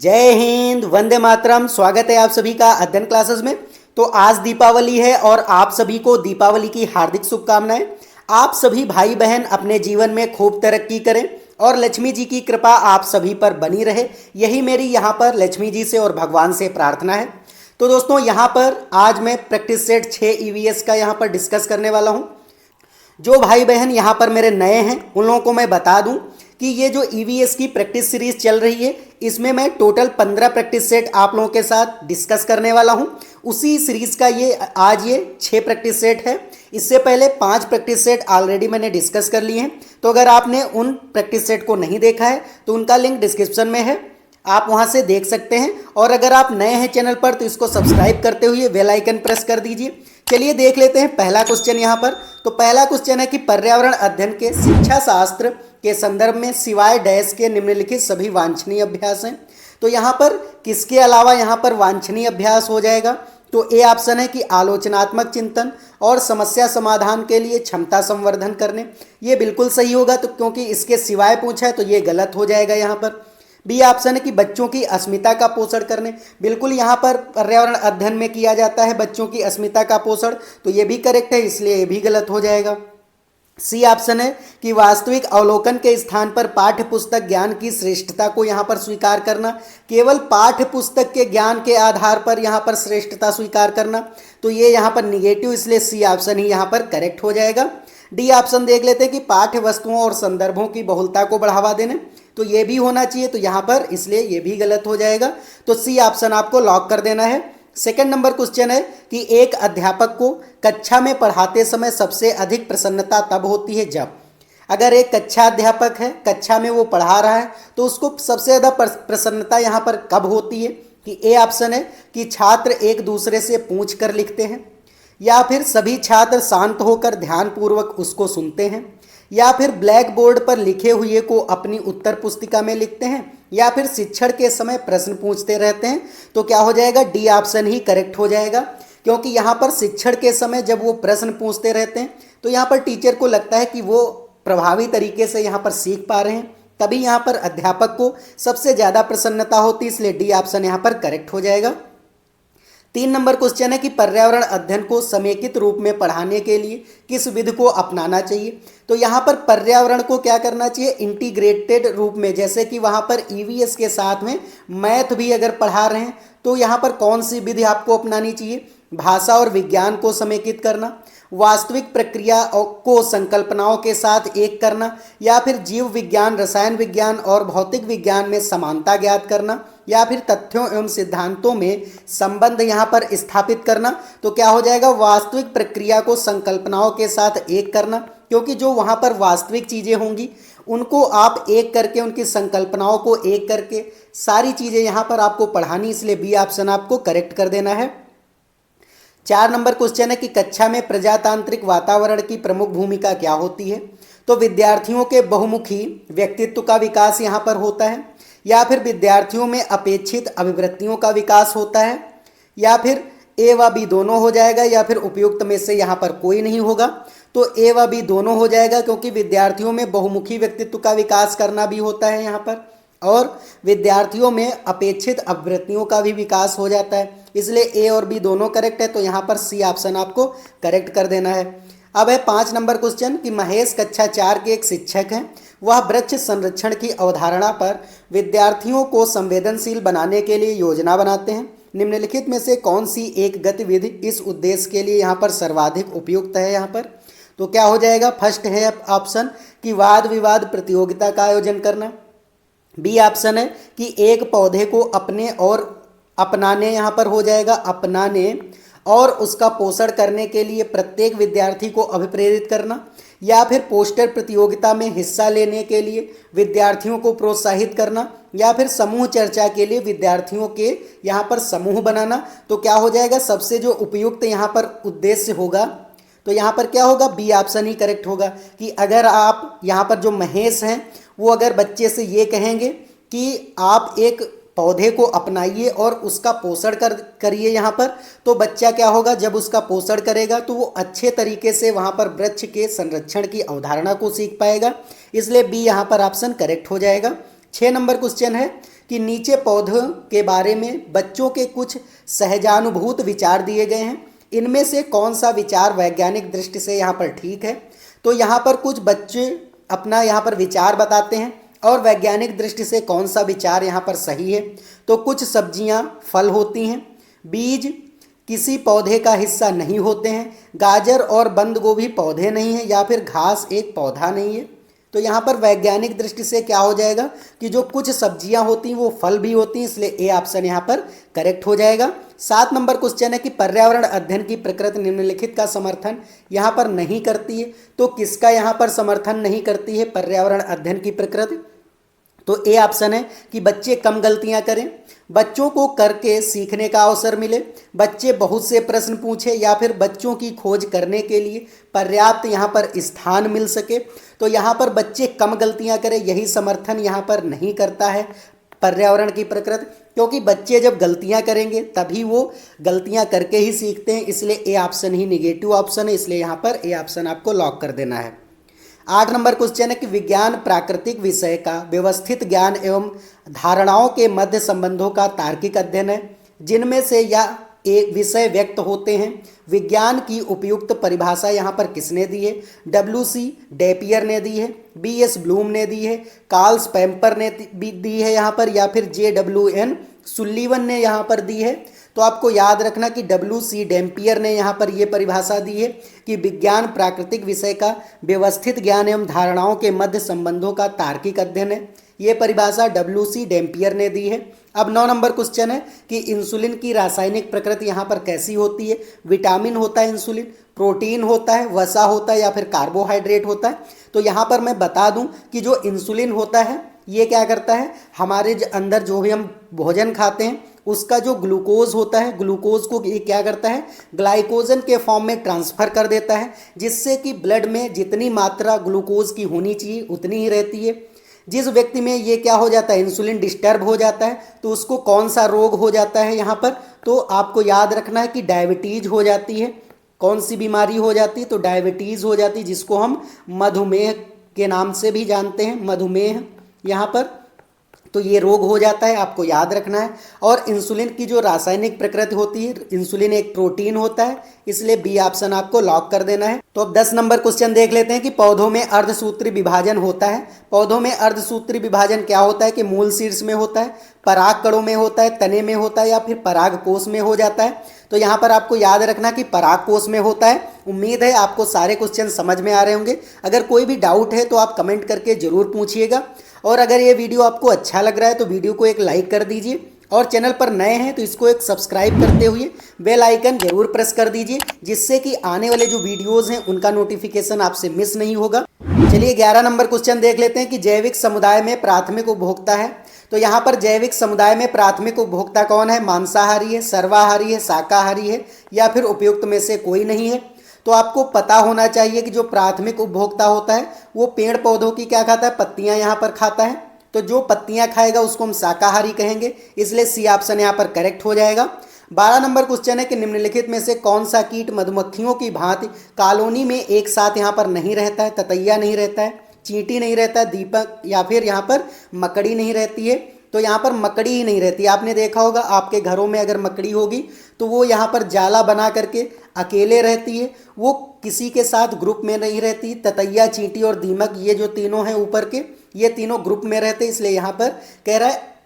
जय हिंद, वंदे मातरम। स्वागत है आप सभी का अध्ययन क्लासेस में। तो आज दीपावली है और आप सभी को दीपावली की हार्दिक शुभकामनाएं। आप सभी भाई बहन अपने जीवन में खूब तरक्की करें और लक्ष्मी जी की कृपा आप सभी पर बनी रहे, यही मेरी यहाँ पर लक्ष्मी जी से और भगवान से प्रार्थना है। तो दोस्तों, यहाँ पर आज मैं प्रैक्टिस सेट 6 ईवीएस का यहाँ पर डिस्कस करने वाला हूँ। जो भाई बहन यहाँ पर मेरे नए हैं उन लोगों को मैं बता दूं कि ये जो ईवीएस की प्रैक्टिस सीरीज चल रही है, इसमें मैं टोटल 15 प्रैक्टिस सेट आप लोगों के साथ डिस्कस करने वाला हूं। उसी सीरीज का आज ये 6 प्रैक्टिस सेट है। इससे पहले 5 प्रैक्टिस सेट ऑलरेडी मैंने डिस्कस कर लिए हैं। तो अगर आपने उन प्रैक्टिस सेट को नहीं देखा है तो उनका लिंक डिस्क्रिप्शन में है, आप वहां से देख सकते हैं। और अगर आप नए हैं चैनल पर तो इसको सब्सक्राइब करते हुए बेल आइकन प्रेस कर दीजिए। चलिए देख लेते हैं पहला क्वेश्चन यहाँ पर। तो पहला क्वेश्चन है कि पर्यावरण अध्ययन के शिक्षा शास्त्र के संदर्भ में सिवाय डैश के निम्नलिखित सभी वांछनीय अभ्यास हैं। तो यहाँ पर किसके अलावा यहाँ पर वांछनीय अभ्यास हो जाएगा? तो ए ऑप्शन है कि आलोचनात्मक चिंतन और समस्या समाधान के लिए क्षमता संवर्धन करने। ये बिल्कुल सही होगा, तो क्योंकि इसके सिवाय पूछा है तो ये गलत हो जाएगा यहाँ पर। बी ऑप्शन है कि बच्चों की अस्मिता का पोषण करने। बिल्कुल यहाँ पर पर्यावरण अध्ययन में किया जाता है बच्चों की अस्मिता का पोषण, तो ये भी करेक्ट है, इसलिए ये भी गलत हो जाएगा। सी ऑप्शन है कि वास्तविक अवलोकन के स्थान पर पाठ्य पुस्तक ज्ञान की श्रेष्ठता को यहाँ पर स्वीकार करना। केवल पाठ्य पुस्तक के ज्ञान के आधार पर यहाँ पर श्रेष्ठता स्वीकार करना, तो ये यहाँ पर निगेटिव, इसलिए सी ऑप्शन ही यहाँ पर करेक्ट हो जाएगा। डी ऑप्शन देख लेते हैं कि पाठ्य वस्तुओं और संदर्भों की बहुलता को बढ़ावा देने, तो ये भी होना चाहिए, तो यहाँ पर इसलिए ये भी गलत हो जाएगा। तो सी ऑप्शन आपको लॉक कर देना है। सेकंड नंबर क्वेश्चन है कि एक अध्यापक को कक्षा में पढ़ाते समय सबसे अधिक प्रसन्नता तब होती है जब, अगर एक कक्षा अध्यापक है, कक्षा में वो पढ़ा रहा है, तो उसको सबसे ज़्यादा प्रसन्नता यहाँ पर कब होती है? कि ए ऑप्शन है कि छात्र एक दूसरे से पूछ कर लिखते हैं, या फिर सभी छात्र शांत होकर ध्यानपूर्वक उसको सुनते हैं, या फिर ब्लैक बोर्ड पर लिखे हुए को अपनी उत्तर पुस्तिका में लिखते हैं, या फिर शिक्षण के समय प्रश्न पूछते रहते हैं। तो क्या हो जाएगा? डी ऑप्शन ही करेक्ट हो जाएगा, क्योंकि यहाँ पर शिक्षण के समय जब वो प्रश्न पूछते रहते हैं तो यहाँ पर टीचर को लगता है कि वो प्रभावी तरीके से यहाँ पर सीख पा रहे हैं, तभी यहाँ पर अध्यापक को सबसे ज़्यादा प्रसन्नता होती है, इसलिए डी ऑप्शन यहाँ पर करेक्ट हो जाएगा। 3 नंबर क्वेश्चन है कि पर्यावरण अध्ययन को समेकित रूप में पढ़ाने के लिए किस विधि को अपनाना चाहिए? तो यहाँ पर पर्यावरण को क्या करना चाहिए? इंटीग्रेटेड रूप में, जैसे कि वहाँ पर ईवीएस के साथ में मैथ भी अगर पढ़ा रहे हैं तो यहाँ पर कौन सी विधि आपको अपनानी चाहिए? भाषा और विज्ञान को समेकित करना, वास्तविक प्रक्रिया को संकल्पनाओं के साथ एक करना, या फिर जीव विज्ञान, रसायन विज्ञान और भौतिक विज्ञान में समानता ज्ञात करना, या फिर तथ्यों एवं सिद्धांतों में संबंध यहाँ पर स्थापित करना। तो क्या हो जाएगा? वास्तविक प्रक्रिया को संकल्पनाओं के साथ एक करना, क्योंकि जो वहाँ पर वास्तविक चीज़ें होंगी उनको आप एक करके, उनकी संकल्पनाओं को एक करके सारी चीज़ें यहाँ पर आपको पढ़ानी, इसलिए बी ऑप्शन आपको करेक्ट कर देना है। 4 नंबर क्वेश्चन है कि कक्षा में प्रजातांत्रिक वातावरण की प्रमुख भूमिका क्या होती है? तो विद्यार्थियों के बहुमुखी व्यक्तित्व का विकास यहाँ पर होता है, या फिर विद्यार्थियों में अपेक्षित अभिवृत्तियों का विकास होता है, या फिर ए व बी दोनों हो जाएगा, या फिर उपयुक्त में से यहाँ पर कोई नहीं होगा। तो ए व बी दोनों हो जाएगा, क्योंकि विद्यार्थियों में बहुमुखी व्यक्तित्व का विकास करना भी होता है यहाँ पर, और विद्यार्थियों में अपेक्षित अभिवृत्तियों का भी विकास हो जाता है, इसलिए ए और बी दोनों करेक्ट है। तो यहाँ पर सी ऑप्शन आपको करेक्ट कर देना है। अब है 5 नंबर क्वेश्चन कि महेश कक्षा 4 के एक शिक्षक हैं। वह वृक्ष संरक्षण की अवधारणा पर विद्यार्थियों को संवेदनशील बनाने के लिए योजना बनाते हैं। निम्नलिखित में से कौन सी एक गतिविधि इस उद्देश्य के लिए यहाँ पर सर्वाधिक उपयुक्त है? यहाँ पर तो क्या हो जाएगा? फर्स्ट है ऑप्शन कि वाद विवाद प्रतियोगिता का आयोजन करना। बी ऑप्शन है कि एक पौधे को अपने और अपनाने, यहाँ पर हो जाएगा अपनाने और उसका पोषण करने के लिए प्रत्येक विद्यार्थी को अभिप्रेरित करना, या फिर पोस्टर प्रतियोगिता में हिस्सा लेने के लिए विद्यार्थियों को प्रोत्साहित करना, या फिर समूह चर्चा के लिए विद्यार्थियों के यहाँ पर समूह बनाना। तो क्या हो जाएगा? सबसे जो उपयुक्त यहाँ पर उद्देश्य होगा, तो यहाँ पर क्या होगा? बी ऑप्शन ही करेक्ट होगा कि अगर आप यहाँ पर जो महेश हैं वो अगर बच्चे से ये कहेंगे कि आप एक पौधे को अपनाइए और उसका पोषण करिए यहाँ पर, तो बच्चा क्या होगा? जब उसका पोषण करेगा तो वो अच्छे तरीके से वहाँ पर वृक्ष के संरक्षण की अवधारणा को सीख पाएगा, इसलिए बी यहाँ पर ऑप्शन करेक्ट हो जाएगा। 6 नंबर क्वेश्चन है कि नीचे पौधों के बारे में बच्चों के कुछ सहजानुभूत विचार दिए गए हैं, इनमें से कौन सा विचार वैज्ञानिक दृष्टि से यहाँ पर ठीक है। तो यहाँ पर कुछ बच्चे अपना यहाँ पर विचार बताते हैं और वैज्ञानिक दृष्टि से कौन सा विचार यहाँ पर सही है। तो कुछ सब्जियाँ फल होती हैं, बीज किसी पौधे का हिस्सा नहीं होते हैं, गाजर और बंद गोभी पौधे नहीं हैं, या फिर घास एक पौधा नहीं है। तो यहाँ पर वैज्ञानिक दृष्टि से क्या हो जाएगा कि जो कुछ सब्जियां होती हैं वो फल भी होती हैं, इसलिए ए ऑप्शन यहाँ पर करेक्ट हो जाएगा। 7 नंबर क्वेश्चन है कि पर्यावरण अध्ययन की प्रकृति निम्नलिखित का समर्थन यहाँ पर नहीं करती है। तो किसका यहाँ पर समर्थन नहीं करती है पर्यावरण अध्ययन की प्रकृति? तो ए ऑप्शन है कि बच्चे कम गलतियां करें, बच्चों को करके सीखने का अवसर मिले, बच्चे बहुत से प्रश्न पूछे, या फिर बच्चों की खोज करने के लिए पर्याप्त यहाँ पर स्थान मिल सके। तो यहाँ पर बच्चे कम गलतियां करें, यही समर्थन यहाँ पर नहीं करता है पर्यावरण की प्रकृति, क्योंकि बच्चे जब गलतियां करेंगे तभी वो गलतियां करके ही सीखते हैं, इसलिए A option he negative option है, इसलिए यहाँ पर ए ऑप्शन आपको लॉक कर देना है। 8 नंबर क्वेश्चन है कि विज्ञान प्राकृतिक विषय का व्यवस्थित ज्ञान एवं धारणाओं के मध्य संबंधों का तार्किक अध्ययन है, जिनमें से या एक विषय व्यक्त होते हैं। विज्ञान की उपयुक्त परिभाषा यहाँ पर किसने दी है? WC डेपियर ने दी है, BS ब्लूम ने दी है, कार्ल स्पैम्पर ने भी दी है यहाँ पर, या फिर JWN सुल्लीवन ने यहाँ पर दी है। तो आपको याद रखना कि WC डेम्पियर ने यहाँ पर ये परिभाषा दी है कि विज्ञान प्राकृतिक विषय का व्यवस्थित ज्ञान एवं धारणाओं के मध्य संबंधों का तार्किक अध्ययन है। ये परिभाषा WC डेम्पियर ने दी है। अब 9 नंबर क्वेश्चन है कि इंसुलिन की रासायनिक प्रकृति यहाँ पर कैसी होती है? विटामिन होता है इंसुलिन, प्रोटीन होता है, वसा होता है, या फिर कार्बोहाइड्रेट होता है। तो यहाँ पर मैं बता दूं कि जो इंसुलिन होता है ये क्या करता है, हमारे अंदर जो भी हम भोजन खाते हैं उसका जो ग्लूकोज होता है, ग्लूकोज को ये क्या करता है, ग्लाइकोजन के फॉर्म में ट्रांसफ़र कर देता है, जिससे कि ब्लड में जितनी मात्रा ग्लूकोज की होनी चाहिए उतनी ही रहती है। जिस व्यक्ति में ये क्या हो जाता है, इंसुलिन डिस्टर्ब हो जाता है, तो उसको कौन सा रोग हो जाता है यहाँ पर? तो आपको याद रखना है कि डायबिटीज हो जाती है। कौन सी बीमारी हो जाती है? तो डायबिटीज़ हो जाती है, जिसको हम मधुमेह के नाम से भी जानते हैं, मधुमेह यहाँ पर। तो ये रोग हो जाता है, आपको याद रखना है। और इंसुलिन की जो रासायनिक प्रकृति होती है, इंसुलिन एक प्रोटीन होता है, इसलिए बी ऑप्शन आपको लॉक कर देना है। तो अब 10 नंबर क्वेश्चन देख लेते हैं कि पौधों में अर्धसूत्री विभाजन होता है। पौधों में अर्धसूत्री विभाजन क्या होता है कि मूल शीर्ष में होता है, पराग कणों में होता है, तने में होता है, या फिर पराग कोष में हो जाता है। तो यहाँ पर आपको याद रखना कि पराग कोष में होता है। उम्मीद है आपको सारे क्वेश्चन समझ में आ रहे होंगे। अगर कोई भी डाउट है तो आप कमेंट करके ज़रूर पूछिएगा, और अगर ये वीडियो आपको अच्छा लग रहा है तो वीडियो को एक लाइक कर दीजिए, और चैनल पर नए हैं तो इसको एक सब्सक्राइब करते हुए बेल आइकन जरूर प्रेस कर दीजिए, जिससे कि आने वाले जो वीडियोस हैं उनका नोटिफिकेशन आपसे मिस नहीं होगा। चलिए 11 नंबर क्वेश्चन देख लेते हैं कि जैविक समुदाय में प्राथमिक उपभोक्ता है। तो यहाँ पर जैविक समुदाय में प्राथमिक उपभोक्ता कौन है? मांसाहारी है, सर्वाहारी है, शाकाहारी है, या फिर उपयुक्त में से कोई नहीं है। तो आपको पता होना चाहिए कि जो प्राथमिक उपभोक्ता होता है वो पेड़ पौधों की क्या खाता है? पत्तियां यहाँ पर खाता है। तो जो पत्तियां खाएगा उसको हम शाकाहारी कहेंगे, इसलिए सी ऑप्शन यहाँ पर करेक्ट हो जाएगा। 12 नंबर क्वेश्चन है कि निम्नलिखित में से कौन सा कीट मधुमक्खियों की भांति कॉलोनी में एक साथ यहाँ पर नहीं रहता है? ततैया नहीं रहता है, चींटी नहीं रहता है, दीपक या फिर यहाँ पर मकड़ी नहीं रहती है। तो यहाँ पर मकड़ी ही नहीं रहती। आपने देखा होगा आपके घरों में अगर मकड़ी होगी तो वो यहाँ पर जाला बना करके अकेले रहती है, वो किसी के साथ ग्रुप में नहीं रहती। ततैया, चींटी और दीमक ये जो तीनों हैं ऊपर के, ये तीनों ग्रुप में रहते, इसलिए यहाँ पर कह रहा है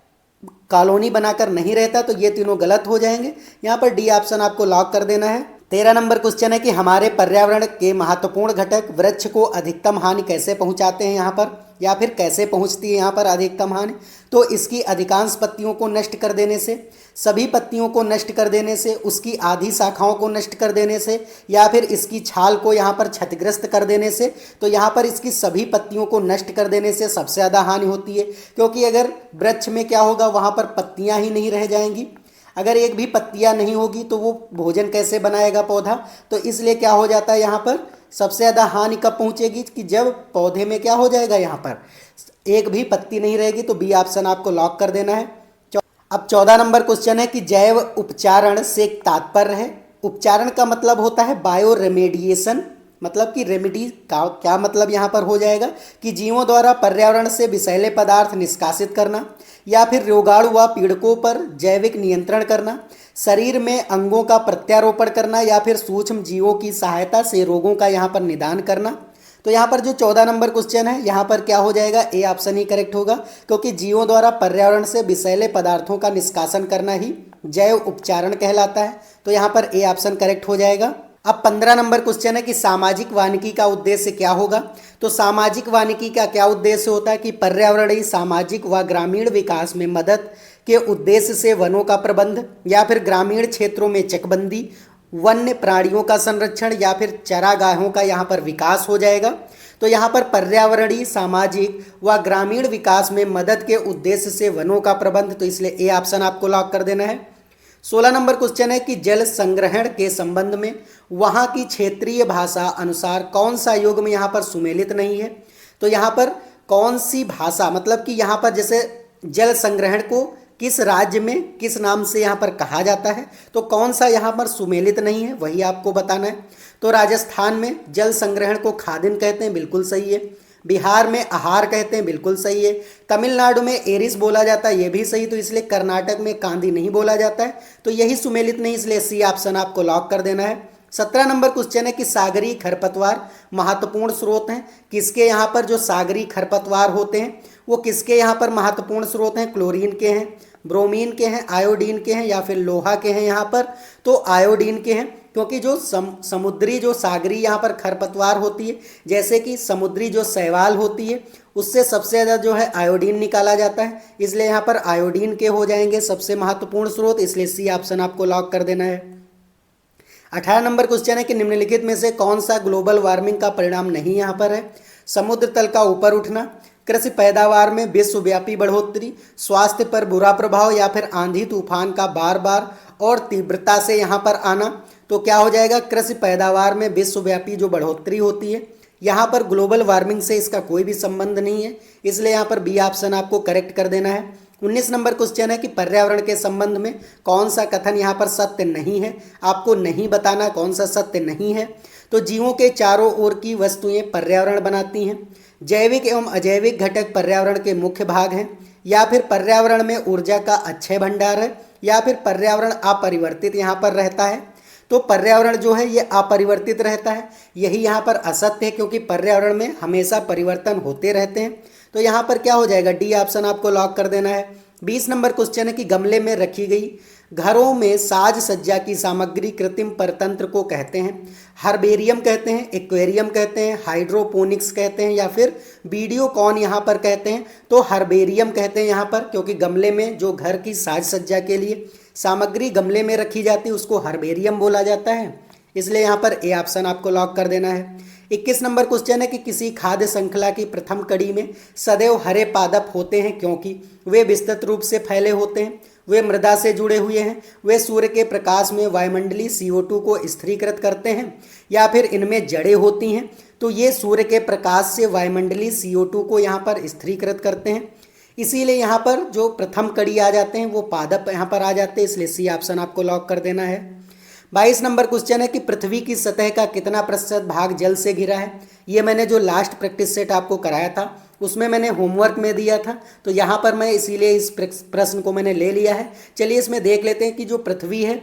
कॉलोनी बनाकर नहीं रहता, तो ये तीनों गलत हो जाएंगे। यहाँ पर डी ऑप्शन आपको लॉक कर देना है। 13 नंबर क्वेश्चन है कि हमारे पर्यावरण के महत्वपूर्ण घटक वृक्ष को अधिकतम हानि कैसे पहुंचाते हैं यहाँ पर, या फिर कैसे पहुंचती है यहाँ पर अधिकतम हानि? तो इसकी अधिकांश पत्तियों को नष्ट कर देने से, सभी पत्तियों को नष्ट कर देने से, उसकी आधी शाखाओं को नष्ट कर देने से, या फिर इसकी छाल को यहाँ पर क्षतिग्रस्त कर देने से। तो यहाँ पर इसकी सभी पत्तियों को नष्ट कर देने से सबसे ज़्यादा हानि होती है, क्योंकि अगर वृक्ष में क्या होगा, वहाँ पर पत्तियाँ ही नहीं रह जाएंगी। अगर एक भी पत्तियाँ नहीं होगी तो वो भोजन कैसे बनाएगा पौधा? तो इसलिए क्या हो जाता है, यहाँ पर सबसे ज़्यादा हानि कब पहुँचेगी कि जब पौधे में क्या हो जाएगा, यहाँ पर एक भी पत्ती नहीं रहेगी। तो बी ऑप्शन आपको लॉक कर देना है। अब 14 नंबर क्वेश्चन है कि जैव उपचारण से तात्पर्य है। उपचारण का मतलब होता है बायो रेमेडिएशन, मतलब कि रेमेडी का क्या मतलब यहाँ पर हो जाएगा कि जीवों द्वारा पर्यावरण से विषैले पदार्थ निष्कासित करना, या फिर रोगाणु व पीड़कों पर जैविक नियंत्रण करना, शरीर में अंगों का प्रत्यारोपण करना, या फिर सूक्ष्म जीवों की सहायता से रोगों का यहाँ पर निदान करना। तो यहाँ पर जो 14 नंबर क्वेश्चन है यहाँ पर क्या हो जाएगा, ए ऑप्शन ही करेक्ट होगा, क्योंकि जीवों द्वारा पर्यावरण से विषैले पदार्थों का निष्कासन करना ही जैव उपचारण कहलाता है। तो यहाँ पर ए ऑप्शन करेक्ट हो जाएगा। अब 15 नंबर क्वेश्चन है कि सामाजिक वानिकी का उद्देश्य क्या होगा। तो सामाजिक वानिकी का क्या उद्देश्य होता है कि पर्यावरणीय, सामाजिक व ग्रामीण विकास में मदद के उद्देश्य से वनों का प्रबंध, या फिर ग्रामीण क्षेत्रों में चकबंदी, वन्य प्राणियों का संरक्षण, या फिर चरागाहों का यहाँ पर विकास हो जाएगा। तो यहाँ पर पर्यावरणीय, सामाजिक व ग्रामीण विकास में मदद के उद्देश्य से वनों का प्रबंध, तो इसलिए ए ऑप्शन आपको लॉक कर देना है। 16 नंबर क्वेश्चन है कि जल संग्रहण के संबंध में वहाँ की क्षेत्रीय भाषा अनुसार कौन सा योग में यहाँ पर सुमेलित नहीं है। तो यहाँ पर कौन सी भाषा, मतलब कि यहाँ पर जैसे जल संग्रहण को किस राज्य में किस नाम से यहाँ पर कहा जाता है, तो कौन सा यहाँ पर सुमेलित नहीं है वही आपको बताना है। तो राजस्थान में जल संग्रहण को खादिन कहते हैं, बिल्कुल सही है। बिहार में आहार कहते हैं, बिल्कुल सही है। तमिलनाडु में एरिस बोला जाता है, ये भी सही। तो इसलिए कर्नाटक में कांदी नहीं बोला जाता है, तो यही सुमेलित नहीं, इसलिए सी ऑप्शन आपको लॉक कर देना है। 17 नंबर क्वेश्चन है कि सागरीय खरपतवार महत्वपूर्ण स्रोत हैं किसके। यहाँ पर जो सागरीय खरपतवार होते हैं वो किसके यहाँ पर महत्वपूर्ण स्रोत हैं, क्लोरीन के हैं, ब्रोमीन के हैं, आयोडीन के हैं, या फिर लोहा के हैं यहाँ पर। तो आयोडीन के हैं, क्योंकि जो समुद्री जो सागरी यहाँ पर खरपतवार होती है, जैसे कि समुद्री जो शैवाल होती है उससे सबसे ज़्यादा जो है आयोडीन निकाला जाता है, इसलिए यहाँ पर आयोडीन के हो जाएंगे सबसे महत्वपूर्ण स्रोत, इसलिए सी ऑप्शन आपको लॉक कर देना है। 18 नंबर क्वेश्चन है कि निम्नलिखित में से कौन सा ग्लोबल वार्मिंग का परिणाम नहीं यहाँ पर है। समुद्र तल का ऊपर उठना, कृषि पैदावार में विश्वव्यापी बढ़ोतरी, स्वास्थ्य पर बुरा प्रभाव, या फिर आंधी तूफान का बार बार और तीव्रता से यहाँ पर आना। तो क्या हो जाएगा, कृषि पैदावार में विश्वव्यापी जो बढ़ोतरी होती है, यहाँ पर ग्लोबल वार्मिंग से इसका कोई भी संबंध नहीं है, इसलिए यहाँ पर बी ऑप्शन आपको करेक्ट कर देना है। 19 नंबर क्वेश्चन है कि पर्यावरण के संबंध में कौन सा कथन यहाँ पर सत्य नहीं है, आपको नहीं बताना कौन सा सत्य नहीं है। तो जीवों के चारों ओर की वस्तुएं पर्यावरण बनाती हैं, जैविक एवं अजैविक घटक पर्यावरण के मुख्य भाग हैं, या फिर पर्यावरण में ऊर्जा का अक्षय भंडार है, या फिर पर्यावरण अपरिवर्तित यहाँ पर रहता है। तो पर्यावरण जो है ये अपरिवर्तित रहता है, यही यहाँ पर असत्य है, क्योंकि पर्यावरण में हमेशा परिवर्तन होते रहते हैं। तो यहाँ पर क्या हो जाएगा, डी ऑप्शन आपको लॉक कर देना है। 20 नंबर क्वेश्चन है कि गमले में रखी गई घरों में साज सज्जा की सामग्री कृत्रिम परतंत्र को कहते हैं। हर्बेरियम कहते हैं, एक्वेरियम कहते हैं, हाइड्रोपोनिक्स कहते हैं, या फिर वीडियोकॉन यहाँ पर कहते हैं। तो हर्बेरियम कहते हैं यहाँ पर, क्योंकि गमले में जो घर की साज सज्जा के लिए सामग्री गमले में रखी जाती है उसको हर्बेरियम बोला जाता है, इसलिए यहाँ पर ए ऑप्शन आपको लॉक कर देना है। 21 नंबर क्वेश्चन है कि किसी खाद्य श्रृंखला की प्रथम कड़ी में सदैव हरे पादप होते हैं क्योंकि वे विस्तृत रूप से फैले होते हैं, वे मृदा से जुड़े हुए हैं, वे सूर्य के प्रकाश में वायुमंडलीय CO2 को स्थिरीकृत करते हैं, या फिर इनमें जड़ें होती हैं। तो ये सूर्य के प्रकाश से वायुमंडलीय CO2 को यहाँ पर स्थिरीकृत करते हैं, इसीलिए यहाँ पर जो प्रथम कड़ी आ जाते हैं वो पादप यहाँ पर आ जाते हैं, इसलिए सी ऑप्शन आपको लॉक कर देना है। 22 नंबर क्वेश्चन है कि पृथ्वी की सतह का कितना प्रतिशत भाग जल से घिरा है। ये मैंने जो लास्ट प्रैक्टिस सेट आपको कराया था उसमें मैंने होमवर्क में दिया था, तो यहाँ पर मैं इसीलिए इस प्रश्न को मैंने ले लिया है। चलिए इसमें देख लेते हैं कि जो पृथ्वी है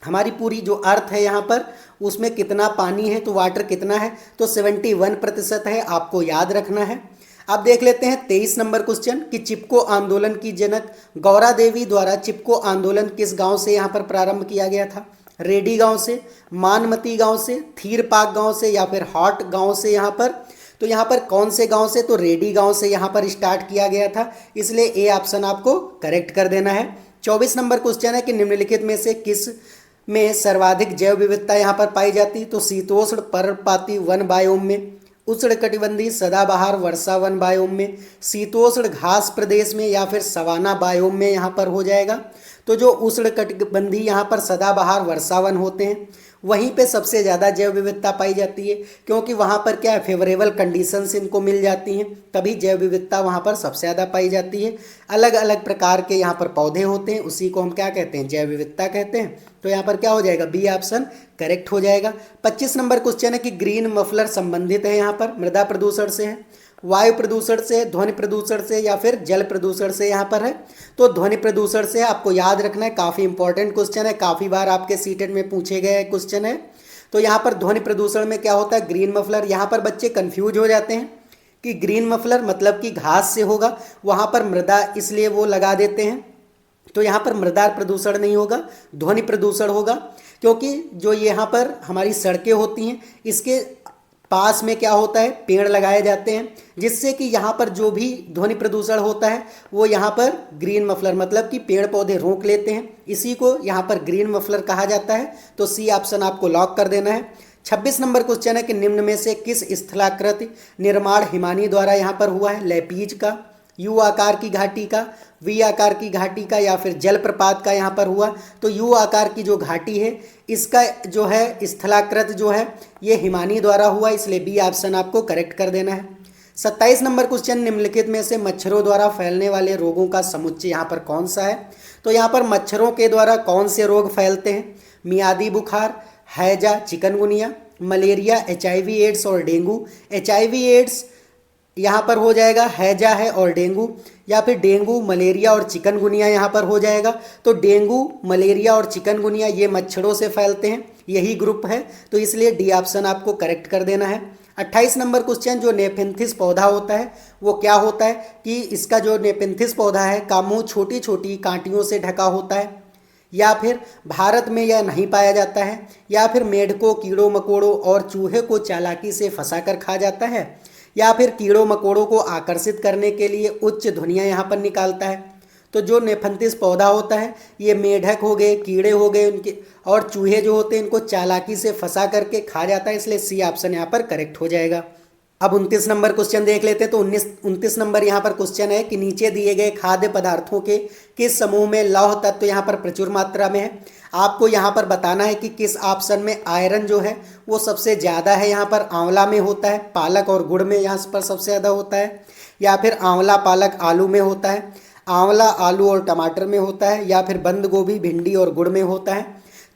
हमारी पूरी जो अर्थ है यहाँ पर उसमें कितना पानी है, तो वाटर कितना है, तो 71% है, आपको याद रखना है। अब देख लेते हैं 23 नंबर क्वेश्चन कि चिपको आंदोलन की जनक गौरा देवी द्वारा चिपको आंदोलन किस गांव से यहाँ पर प्रारंभ किया गया था। रेडी गांव से, मानमती गांव से, थीरपाक गांव से, या फिर हॉट गांव से यहाँ पर। तो यहाँ पर कौन से गांव से, तो रेडी गांव से यहाँ पर स्टार्ट किया गया था, इसलिए ए ऑप्शन आपको करेक्ट कर देना है। 24 नंबर क्वेश्चन है कि निम्नलिखित में से किस में सर्वाधिक जैव विविधता यहाँ पर पाई जाती है। तो शीतोष्ण पर्णपाती वन बायोम में, उष्णकटिबंधीय सदाबहार वर्षा वन बायोम में, शीतोष्ण घास प्रदेश में, या फिर सवाना बायोम में यहाँ पर हो जाएगा। तो जो उष्णकटिबंधीय यहाँ पर सदाबहार वर्षावन होते हैं वहीं पे सबसे ज़्यादा जैव विविधता पाई जाती है, क्योंकि वहाँ पर क्या है, फेवरेबल कंडीशंस इनको मिल जाती हैं, तभी जैव विविधता वहाँ पर सबसे ज़्यादा पाई जाती है। अलग अलग प्रकार के यहाँ पर पौधे होते हैं, उसी को हम क्या कहते हैं, जैव विविधता कहते हैं। तो यहाँ पर क्या हो जाएगा, बी ऑप्शन करेक्ट हो जाएगा। 25 नंबर क्वेश्चन है कि ग्रीन मफलर संबंधित है यहाँ पर मृदा प्रदूषण से है, वायु प्रदूषण से, ध्वनि प्रदूषण से या फिर जल प्रदूषण से यहाँ पर है। तो ध्वनि प्रदूषण से आपको याद रखना है, काफ़ी इंपॉर्टेंट क्वेश्चन है, काफ़ी बार आपके सीटेट में पूछे गए क्वेश्चन है। तो यहाँ पर ध्वनि प्रदूषण में क्या होता है, ग्रीन मफलर। यहाँ पर बच्चे कंफ्यूज हो जाते हैं कि ग्रीन मफलर मतलब कि घास से होगा, वहाँ पर मृदा इसलिए वो लगा देते हैं। तो यहाँ पर मृदा प्रदूषण नहीं होगा, ध्वनि प्रदूषण होगा, क्योंकि जो यहाँ पर हमारी सड़कें होती हैं इसके पास में क्या होता है, पेड़ लगाए जाते हैं, जिससे कि यहाँ पर जो भी ध्वनि प्रदूषण होता है वो यहाँ पर ग्रीन मफलर मतलब कि पेड़ पौधे रोक लेते हैं, इसी को यहाँ पर ग्रीन मफलर कहा जाता है। तो सी ऑप्शन आपको लॉक कर देना है। 26 नंबर क्वेश्चन है कि निम्न में से किस स्थलाकृति निर्माण हिमानी द्वारा यहाँ पर हुआ है, लेपीज का, यू आकार की घाटी का, वी आकार की घाटी का या फिर जलप्रपात का यहाँ पर हुआ। तो यू आकार की जो घाटी है इसका जो है स्थलाकृत जो है ये हिमानी द्वारा हुआ, इसलिए बी ऑप्शन आपको करेक्ट कर देना है। 27 नंबर क्वेश्चन, निम्नलिखित में से मच्छरों द्वारा फैलने वाले रोगों का समुच्चय यहाँ पर कौन सा है। तो यहाँ पर मच्छरों के द्वारा कौन से रोग फैलते हैं, मियादी बुखार, हैजा, चिकनगुनिया, मलेरिया, HIV एड्स और डेंगू। HIV एड्स यहाँ पर हो जाएगा, हैजा है और डेंगू, या फिर डेंगू, मलेरिया और चिकनगुनिया यहाँ पर हो जाएगा। तो डेंगू, मलेरिया और चिकनगुनिया ये मच्छरों से फैलते हैं, यही ग्रुप है, तो इसलिए डी ऑप्शन आपको करेक्ट कर देना है। 28 नंबर क्वेश्चन, जो नेपेंथिस पौधा होता है वो क्या होता है कि इसका जो नेपेंथिस पौधा है का मुँह छोटी छोटी कांटियों से ढका होता है, या फिर भारत में यह नहीं पाया जाता है, या फिर मेढकों, कीड़ों मकोड़ों और चूहे को चालाकी से फंसा कर खा जाता है, या फिर कीड़ों मकोड़ों को आकर्षित करने के लिए उच्च ध्वनियाँ यहाँ पर निकालता है। तो जो नेफंथिस पौधा होता है ये मेढक हो गए, कीड़े हो गए उनके, और चूहे जो होते हैं इनको चालाकी से फंसा करके खा जाता है, इसलिए सी ऑप्शन यहाँ पर करेक्ट हो जाएगा। अब 29 नंबर क्वेश्चन देख लेते हैं। तो 29 नंबर यहाँ पर क्वेश्चन है कि नीचे दिए गए खाद्य पदार्थों के किस समूह में लौह तत्व यहाँ पर प्रचुर मात्रा में है। आपको यहाँ पर बताना है कि किस ऑप्शन में आयरन जो है वो सबसे ज़्यादा है। यहाँ पर आंवला में होता है, पालक और गुड़ में यहाँ पर सबसे ज़्यादा होता है, या फिर आंवला पालक आलू में होता है, आंवला आलू और टमाटर में होता है, या फिर बंद गोभी भिंडी और गुड़ में होता है।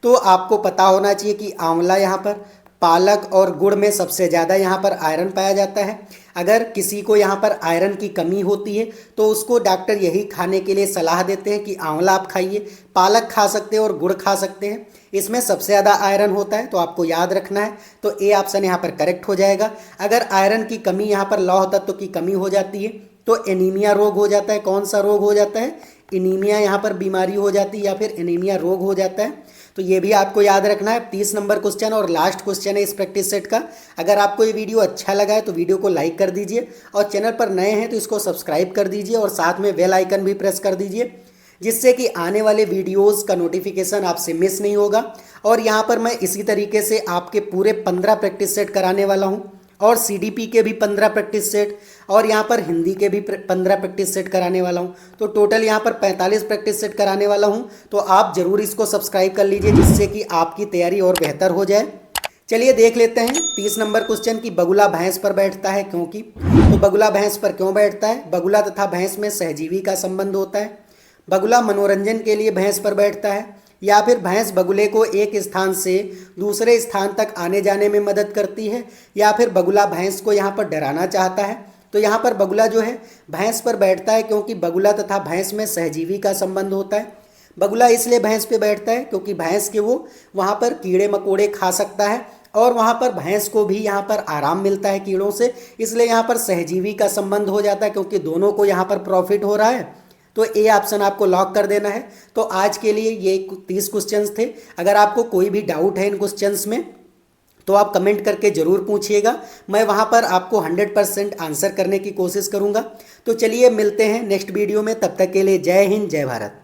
तो आपको पता होना चाहिए कि आंवला यहाँ पर, पालक और गुड़ में सबसे ज़्यादा यहाँ पर आयरन पाया जाता है। अगर किसी को यहाँ पर आयरन की कमी होती है तो उसको डॉक्टर यही खाने के लिए सलाह देते हैं कि आंवला आप खाइए, पालक खा सकते हैं और गुड़ खा सकते हैं, इसमें सबसे ज़्यादा आयरन होता है। तो आपको याद रखना है, तो ए ऑप्शन यहाँ पर करेक्ट हो जाएगा। अगर आयरन की कमी यहाँ पर लौह तत्व की कमी हो जाती है तो एनीमिया रोग हो जाता है। कौन सा रोग हो जाता है? एनीमिया यहाँ पर बीमारी हो जाती है या फिर एनीमिया रोग हो जाता है। तो ये भी आपको याद रखना है। 30 नंबर क्वेश्चन और लास्ट क्वेश्चन है इस प्रैक्टिस सेट का। अगर आपको ये वीडियो अच्छा लगा है तो वीडियो को लाइक कर दीजिए, और चैनल पर नए हैं तो इसको सब्सक्राइब कर दीजिए और साथ में बेल आइकन भी प्रेस कर दीजिए, जिससे कि आने वाले वीडियोस का नोटिफिकेशन आपसे मिस नहीं होगा। और यहाँ पर मैं इसी तरीके से आपके पूरे 15 प्रैक्टिस सेट कराने वाला हूँ, और CDP के भी 15 प्रैक्टिस सेट, और यहाँ पर हिंदी के भी 15 प्रैक्टिस सेट कराने वाला हूँ। तो टोटल यहाँ पर 45 प्रैक्टिस सेट कराने वाला हूँ। तो आप ज़रूर इसको सब्सक्राइब कर लीजिए, जिससे कि आपकी तैयारी और बेहतर हो जाए। चलिए देख लेते हैं 30 नंबर क्वेश्चन की बगुला भैंस पर बैठता है क्योंकि। तो बगुला भैंस पर क्यों बैठता है? बगुला तथा भैंस में सहजीवी का संबंध होता है, बगुला मनोरंजन के लिए भैंस पर बैठता है, या फिर भैंस बगुले को एक स्थान से दूसरे स्थान तक आने जाने में मदद करती है, या फिर बगुला भैंस को यहाँ पर डराना चाहता है। तो यहाँ पर बगुला जो है भैंस पर बैठता है क्योंकि बगुला तथा भैंस में सहजीवी का संबंध होता है। बगुला इसलिए भैंस पे बैठता है क्योंकि भैंस के वो वहाँ पर कीड़े मकोड़े खा सकता है, और वहाँ पर भैंस को भी यहाँ पर आराम मिलता है कीड़ों से, इसलिए यहाँ पर सहजीवी का संबंध हो जाता है क्योंकि दोनों को यहाँ पर प्रॉफिट हो रहा है। तो ए ऑप्शन आपको लॉक कर देना है। तो आज के लिए ये 30 क्वेश्चंस थे। अगर आपको कोई भी डाउट है इन क्वेश्चंस में तो आप कमेंट करके ज़रूर पूछिएगा, मैं वहाँ पर आपको 100% आंसर करने की कोशिश करूँगा। तो चलिए मिलते हैं नेक्स्ट वीडियो में, तब तक के लिए जय हिंद जय भारत।